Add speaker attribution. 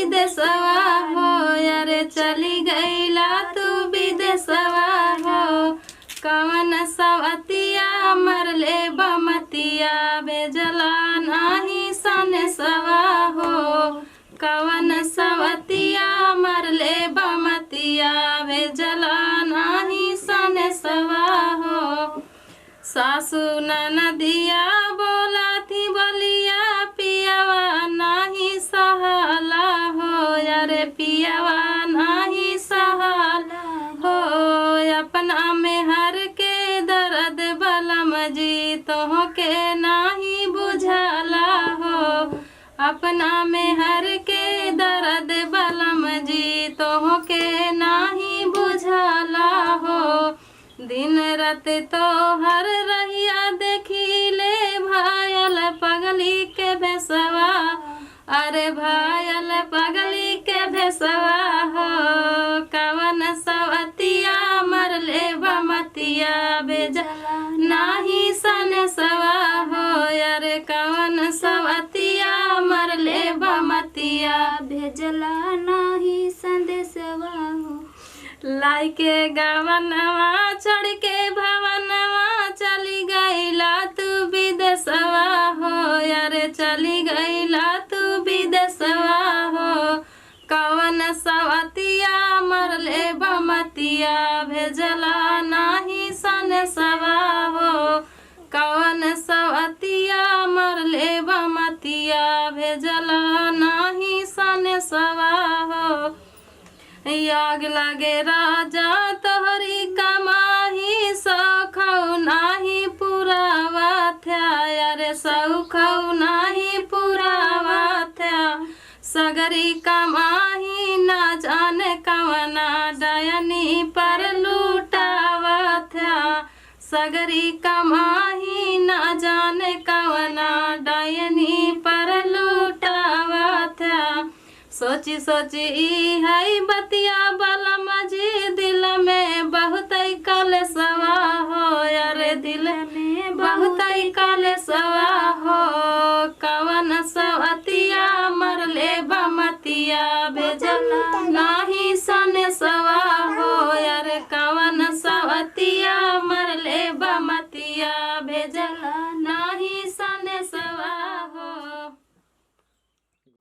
Speaker 1: विदेशवा हो, अरे चली गईला तू विदेशवा हो। कवन सवतिया मरले बमतिया भेजला नाही सनेसवा हो। कवन सवतिया मरले बमतिया भेजला नाही सनेसवा हो। सासू ननदिया बोला थी बोलिया पियावा नाही सहला हो, अरे पियावा नहीं सहला हो। अपना में हर के दर्द बलम जी तो के नाही बुझाला हो। अपना में हर के दर्द बलम जी तो के नाही बुझाला हो। दिन रात तो हर रहिया देखी ले भायल पगली के भेसवा, अरे भायल पगली के भेसवा हो। कवन सवतिया मरले बमतिया भेजला नाही सनेसवा हो, अरे कवन सवतिया मरले बमतिया भेजला नाही संदेशवा हो। लाई के गवनवा चढ़ के भवनवा चली गईला तू विदेशवा हो, अरे चली गईला तू विदेशवा हो। कवन सवतिया मरले बमतिया भेजला नाही सनेसवा हो। कवन सवतिया मरले बमतिया भेजला नाही सनेसवा हो। याग लागे राजा तोहरी कमाही सौखौ नाही पुरावा थ्या, अरे सौखौ नाही पुरावा थ्या। सगरी कमाही ना जाने कवना डयनी पर लूटावा थ्या। सगरी कमाही ना जाने कवना डयनी पर लूटावा थ्या। सोची सोची है बतिया बलम जी दिल में